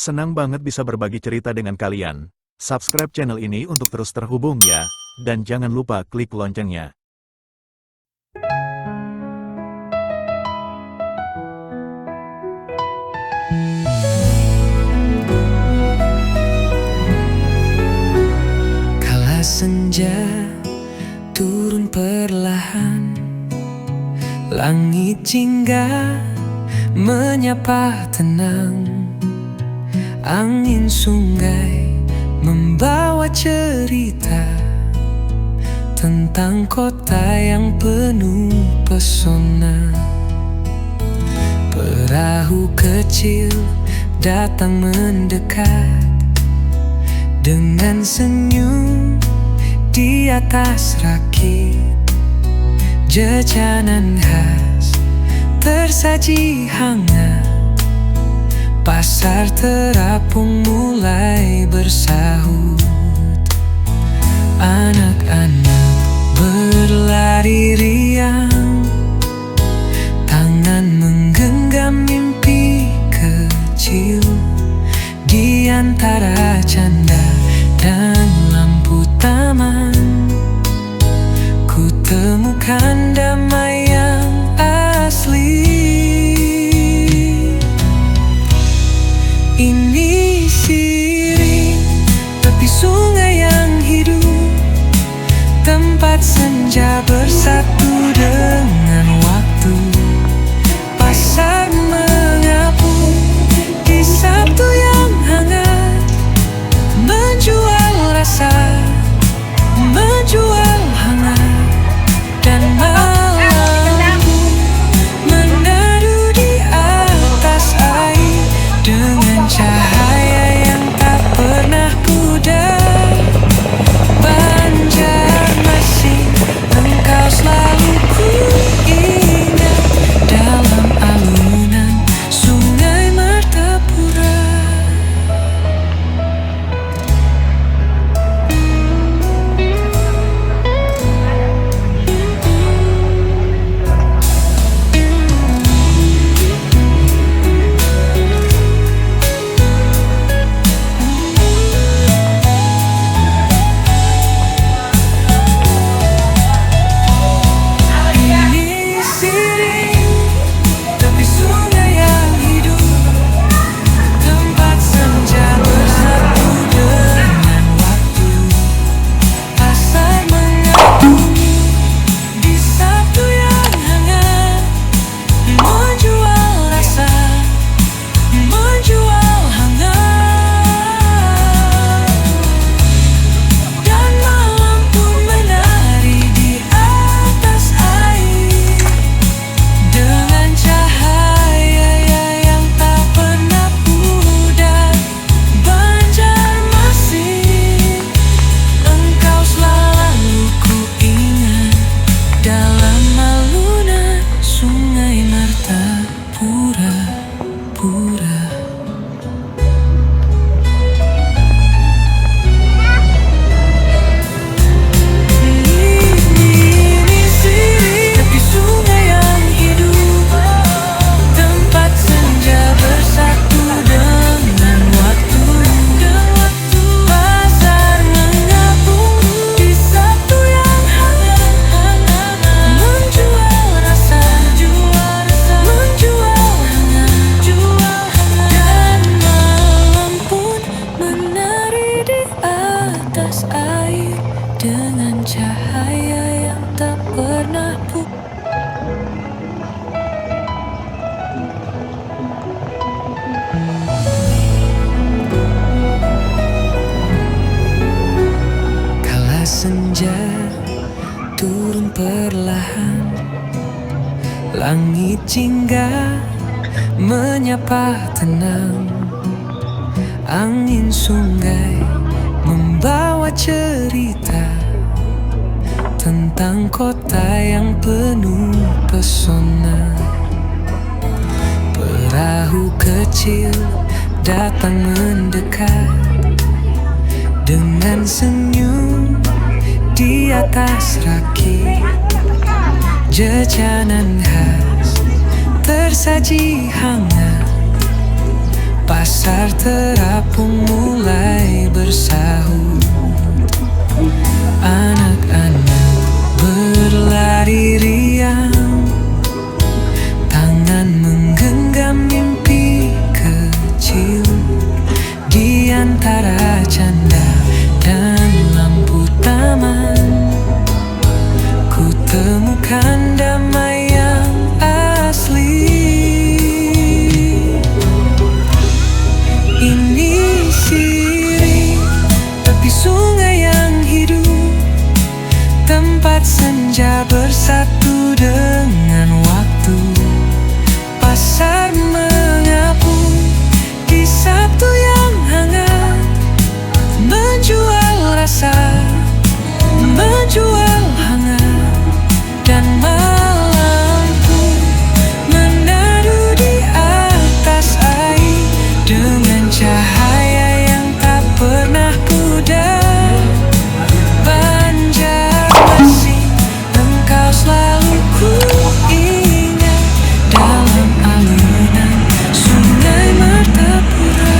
Senang banget bisa berbagi cerita dengan kalian. Subscribe channel ini untuk terus terhubung ya, dan jangan lupa klik loncengnya. Kala senja turun perlahan, langit jingga menyapa tenang. Angin sungai membawa cerita tentang kota yang penuh pesona. Perahu kecil datang mendekat dengan senyum di atas rakit. Jajanan khas tersaji hangat, pasar terapung mulai bersahut. Anak-anak berlari riang, tangan menggenggam mimpi kecil. Di antara canda dan lampu taman, ku temukan damai yang asli. Ini sirih tepi sungai yang hidup, tempat senja bersatu dengan waktu. Pasar mengapung di Sabtu yang hangat, menjual rasa, menjual hangat. Dan malamku menadu di atas air dengan cahaya yang tak pernah pudar. Banjarmasin, engkau selalu ku ingat dalam alunan Sungai Martapura. Dengan cahaya yang tak pernah Kala senja turun perlahan, langit jingga menyapa tenang. Angin sungai membawa cerita tentang kota yang penuh pesona. Perahu kecil datang mendekat dengan senyum di atas rakit. Jajanan khas tersaji hangat, Pasar terapung mulai bersahut. Anak-anak berlari riang, tangan menggenggam mimpi kecil. Di antara canda dan lampu taman, ku temukan damai yang asli. Ini sirih tepi sungai yang hidup, tempat senja bersatu dengan waktu. Pasar mengapung di Sabtu yang hangat, menjual rasa, menjual hangat. Dan malam pun menadu di atas air dengan cahaya yang tak pernah pudar. Banjarmasin, engkau selalu ku ingat dalam alunan Sungai Martapura.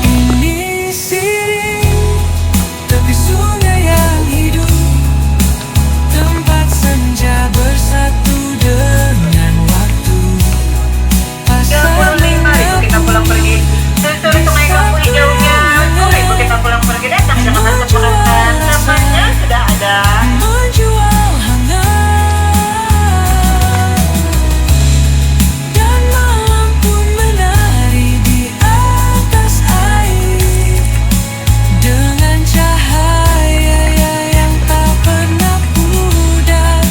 Ini sirih tepi sungai yang hidup, tempat senja bersatu dengan waktu. Pasar Mari kita pulang pergi. Susuri sungai kampung hijaunya. Mari kita pulang pergi. Datang dengan kesepakatan. Tempatnya sudah ada. menjual hangat. Dan malam pun menari di atas air dengan cahaya yang tak pernah pudar.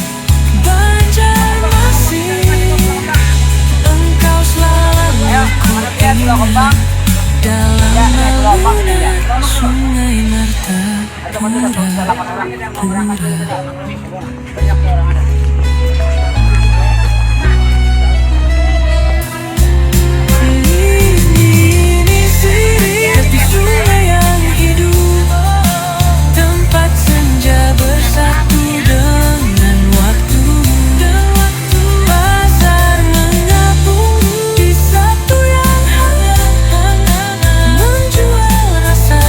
Banjarmasin, engkau selalu ku ingat dalam alunan Sungai Martapura. Ini sirih tepi sungai yang hidup, tempat senja bersatu dengan waktu. Pasar mengapung di Sabtu yang hangat, menjual rasa,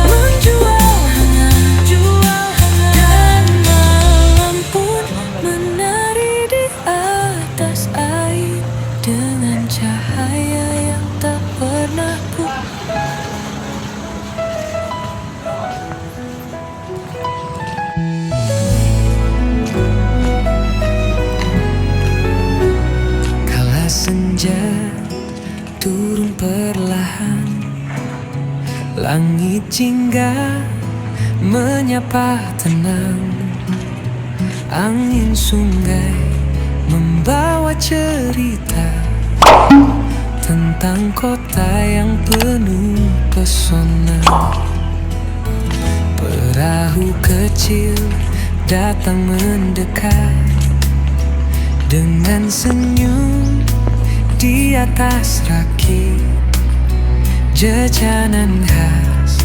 menjual hangat. Dan malam pun menari di atas air dengan cahaya yang tak pernah pudar. Kala senja turun perlahan, langit jingga menyapa tenang. Angin sungai membawa cerita tentang kota yang penuh pesona. Perahu kecil datang mendekat dengan senyum di atas rakit. Jajanan khas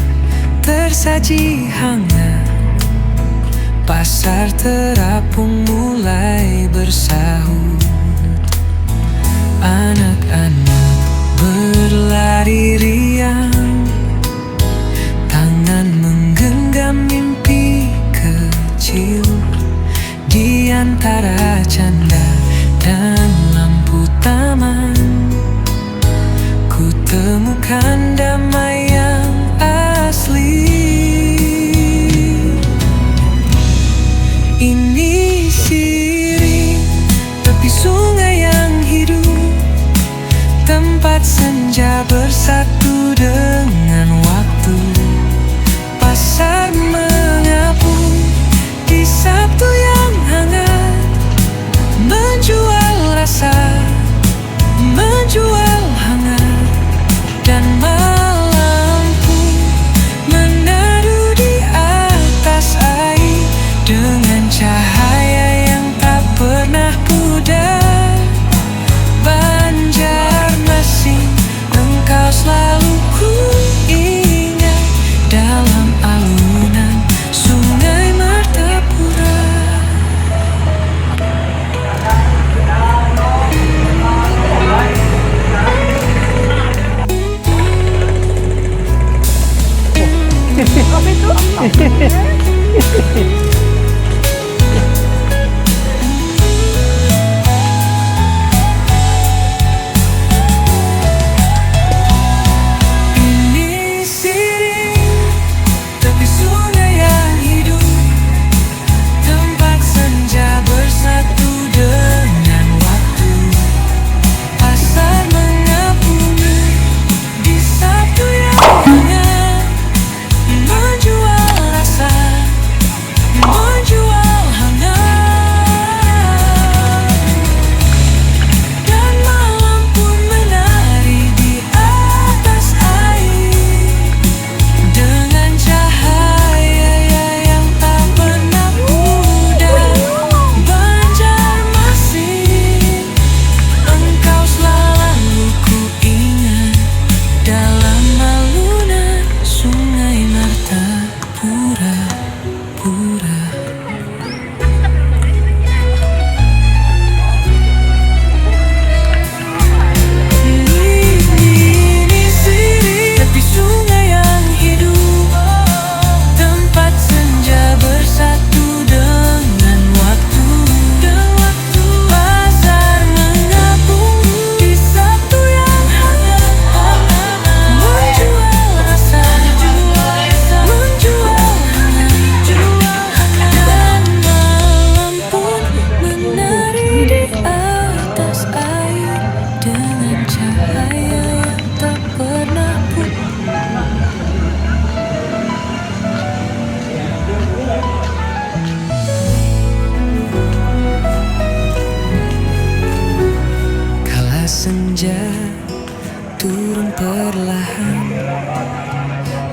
tersaji hangat, pasar terapung mulai bersahut. Anak-anak berlari riang, tangan menggenggam mimpi kecil. Di antara canda dan lampu taman, ku temukan damai yang asli. Ini sirih tepi sungai yang hidup, tempat senja bersatu dengan waktu. Pasar mengapung di Sabtu yang hangat, menjual rasa, menjual hangat. Dan malam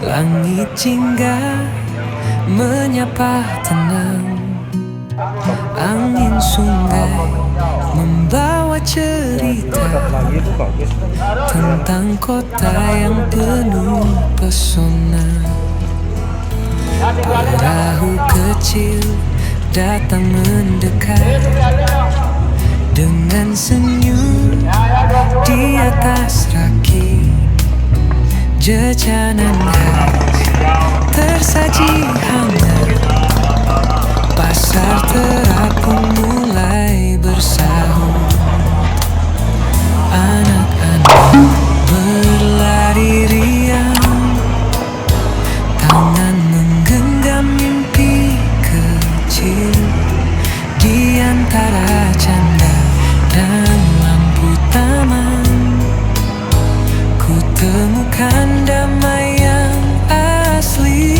Langit jingga menyapa tenang, angin sungai membawa cerita tentang kota yang penuh pesona. Perahu kecil datang mendekat dengan senyum di atas rakit. Jajanan khas tersaji hangat, pasar terapung mulai bersahur. Anak-anak berlari riang, tangan menggenggam mimpi kecil. Di antara canda dan lampu taman, ku temukan damai yang asli.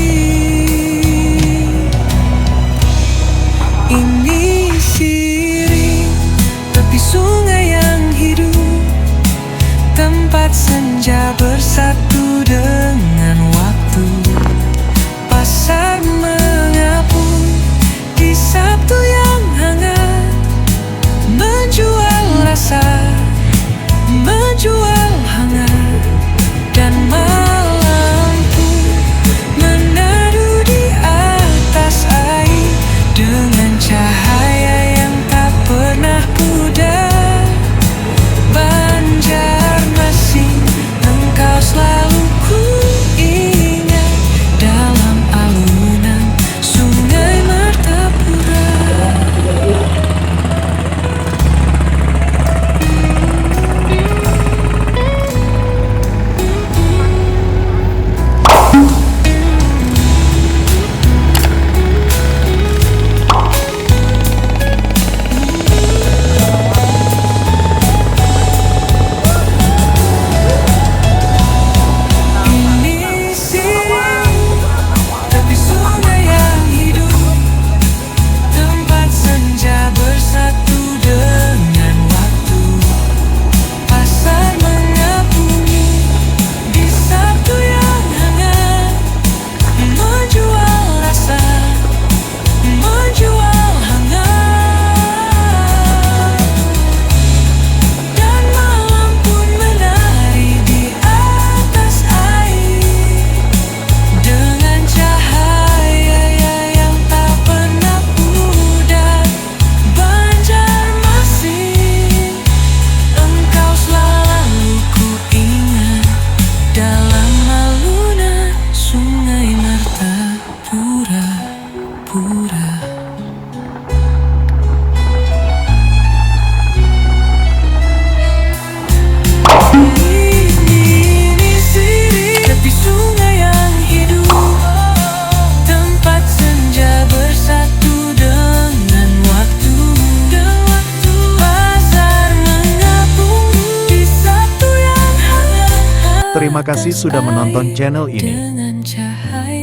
Ini sirih tepi sungai yang hidup, tempat senja bersatu dengan waktu. Pasar mengapung di Sabtu yang hangat, menjual rasa, menjual hangat. Dan malam pun menadu di atas air dengan cahaya yang tak pernah pudar. Banjarmasin, engkau selalu ku ingat dalam alunan Sungai Martapura. Ini sirih tepi sungai yang hidup, tempat senja bersatu dengan waktu. Pasar mengapung di Sabtu yang hangat, menjual rasa, menjual hangat. Dan malam pun menari di atas air dengan cahaya yang tak pernah pudar. Banjarmasin, engkau selalu ku ingat dalam alunan Sungai Martapura. Ini sirih tepi sungai yang hidup, tempat senja bersatu dengan waktu. Pasar mengapung di Sabtu yang hangat, Terima kasih sudah menonton channel ini. dengan cahaya